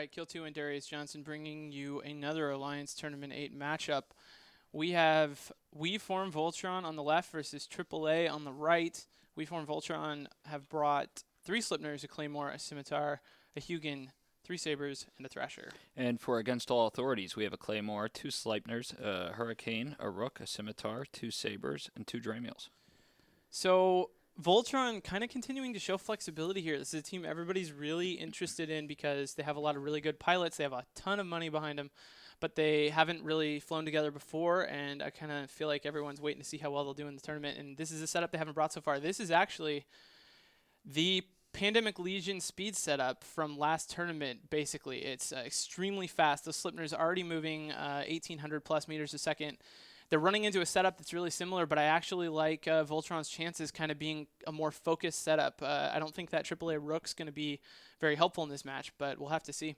right, Kill 2 and Darius Johnson bringing you another Alliance Tournament 8 matchup. We have WeForm Voltron on the left versus AAA on the right. WeForm Voltron have brought 3 Slipners, a Claymore, a Scimitar, a Hugin, 3 Sabers, and a Thrasher. And for Against All Authorities, we have a Claymore, 2 Sleipners, a Hurricane, a Rook, a Scimitar, 2 Sabers, and 2 Dramiels. So Voltron kind of continuing to show flexibility here. This is a team everybody's really interested in because they have a lot of really good pilots. They have a ton of money behind them, but they haven't really flown together before, and I kind of feel like everyone's waiting to see how well they'll do in the tournament, and this is a setup they haven't brought so far. This is actually the Pandemic Legion speed setup from last tournament, basically. It's extremely fast. The Slipner's already moving 1,800 plus meters a second. They're running into a setup that's really similar, but I actually like Voltron's chances kind of being a more focused setup. I don't think that AAA Rook's going to be very helpful in this match, but we'll have to see.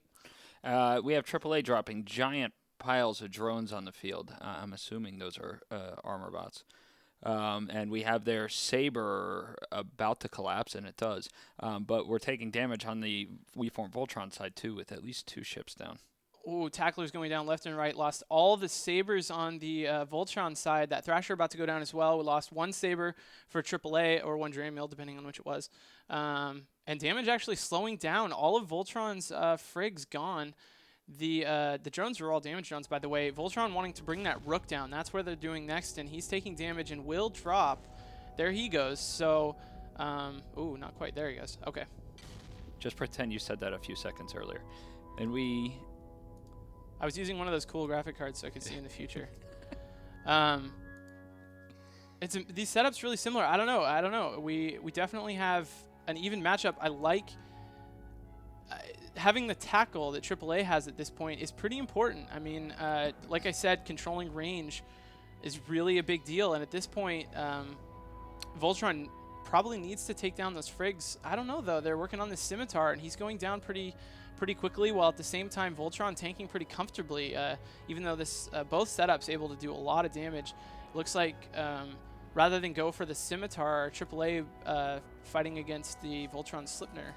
We have AAA dropping giant piles of drones on the field. I'm assuming those are armor bots. And we have their Saber about to collapse, and it does. But we're taking damage on the WeForm Voltron side, too, with at least 2 ships down. Ooh, Tackler's going down left and right. Lost all the Sabers on the Voltron side. That Thrasher about to go down as well. We lost 1 Saber for AAA, or 1 Dramiel, depending on which it was. And damage actually slowing down. All of Voltron's frigs gone. The drones are all damage drones, by the way. Voltron wanting to bring that Rook down. That's where they're doing next, and he's taking damage and will drop. There he goes. So, ooh, not quite. There he goes. Okay. Just pretend you said that a few seconds earlier. And I was using one of those cool graphic cards so I could see in the future. These setups really similar. I don't know. We definitely have an even matchup. I like having the tackle that AAA has at this point is pretty important. I mean, like I said, controlling range is really a big deal. And at this point, Voltron probably needs to take down those frigs. I don't know, though. They're working on the Scimitar, and he's going down pretty quickly, while at the same time Voltron tanking pretty comfortably, even though this both setups able to do a lot of damage. Looks like rather than go for the Scimitar, AAA fighting against the Voltron Slipner.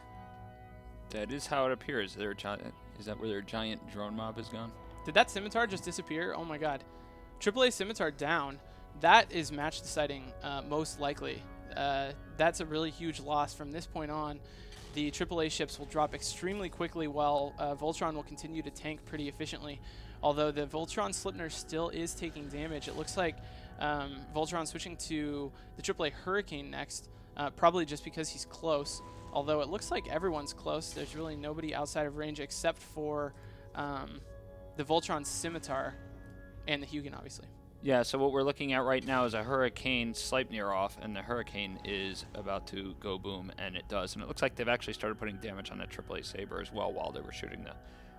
that is how it appears. Is that where their giant drone mob is gone? Did that Scimitar just disappear? Oh my god. AAA Scimitar down. That is match deciding, most likely. That's a really huge loss from this point on. The AAA ships will drop extremely quickly while Voltron will continue to tank pretty efficiently. Although the Voltron Slipner still is taking damage. It looks like Voltron switching to the AAA Hurricane next, probably just because he's close. Although it looks like everyone's close. There's really nobody outside of range except for the Voltron Scimitar and the Hugin, obviously. Yeah, so what we're looking at right now is a Hurricane Sleipnir off, and the Hurricane is about to go boom, and it does. And it looks like they've actually started putting damage on the AAA Saber as well while they were shooting the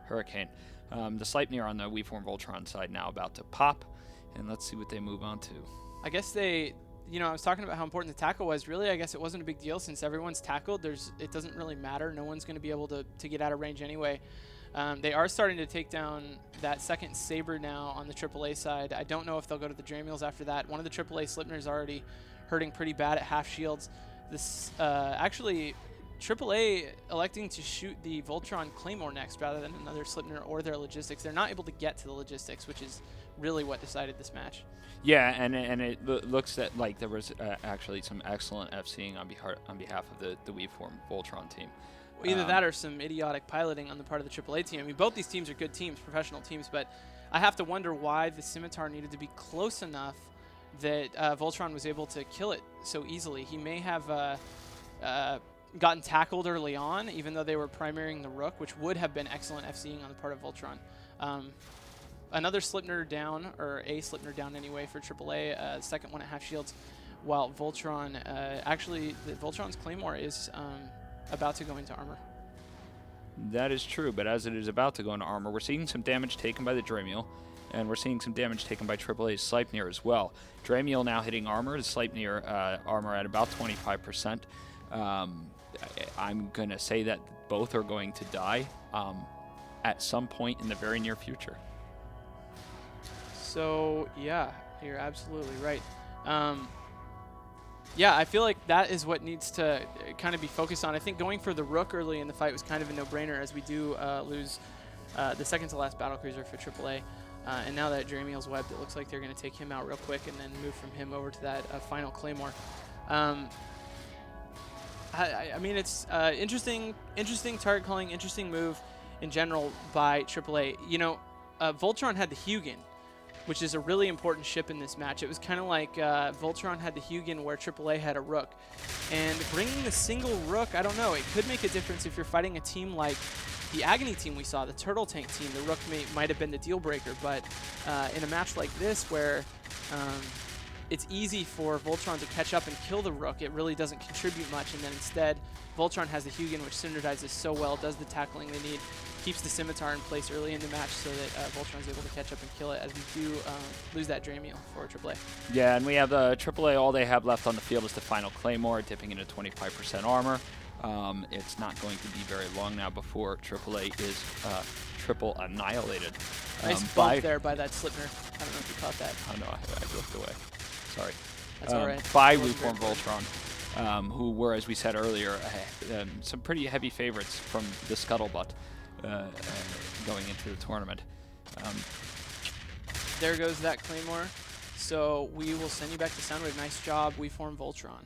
Hurricane. The Sleipnir on the WeForm Voltron side now about to pop, and let's see what they move on to. I guess I was talking about how important the tackle was. Really, I guess it wasn't a big deal since everyone's tackled. It doesn't really matter. No one's going to be able to get out of range anyway. They are starting to take down that second Saber now on the AAA side. I don't know if they'll go to the Dramiels after that. One of the AAA Slipners already hurting pretty bad at half shields. This actually, AAA electing to shoot the Voltron Claymore next rather than another Slipner or their logistics. They're not able to get to the logistics, which is really what decided this match. Yeah, and it looks like there was actually some excellent FCing on behalf of the WeForm Voltron team. Well, either that or some idiotic piloting on the part of the AAA team. I mean, both these teams are good teams, professional teams, but I have to wonder why the Scimitar needed to be close enough that Voltron was able to kill it so easily. He may have gotten tackled early on, even though they were primarying the Rook, which would have been excellent FCing on the part of Voltron. Another Slipner down, or a Slipner down anyway for AAA, second one at half shields, while Voltron, Voltron's Claymore is about to go into armor. That is true, but as it is about to go into armor, we're seeing some damage taken by the Dramiel, and we're seeing some damage taken by AAA's Sleipnir as well. Dramiel now hitting armor, the Sleipnir armor at about 25%. I'm going to say that both are going to die at some point in the very near future. So, yeah, you're absolutely right. Yeah, I feel like that is what needs to kind of be focused on. I think going for the Rook early in the fight was kind of a no-brainer, as we do lose the second to last battlecruiser for AAA. And now that Dramiel's webbed, it looks like they're going to take him out real quick and then move from him over to that final Claymore. I mean, it's interesting target calling, interesting move in general by AAA. You know, Voltron had the Hugin, which is a really important ship in this match. It was kind of like Voltron had the Hugin where AAA had a Rook. And bringing the single Rook, I don't know, it could make a difference if you're fighting a team like the Agony team we saw, the Turtle Tank team. The Rook might have been the deal breaker, but in a match like this where it's easy for Voltron to catch up and kill the Rook, it really doesn't contribute much, and then instead Voltron has the Hugin, which synergizes so well, does the tackling they need, keeps the Scimitar in place early in the match so that Voltron's able to catch up and kill it, as we do lose that Dramiel for AAA. Yeah, and we have the AAA, all they have left on the field is the final Claymore, dipping into 25% armor. It's not going to be very long now before AAA is triple annihilated. Nice bump there by that Slipner. I don't know if you caught that. Oh no, I looked away. Sorry. That's all right. By Reformed Voltron, who were, as we said earlier, some pretty heavy favorites from the scuttlebutt going into the tournament. There goes that Claymore. So we will send you back to Soundwave. Nice job. We form Voltron.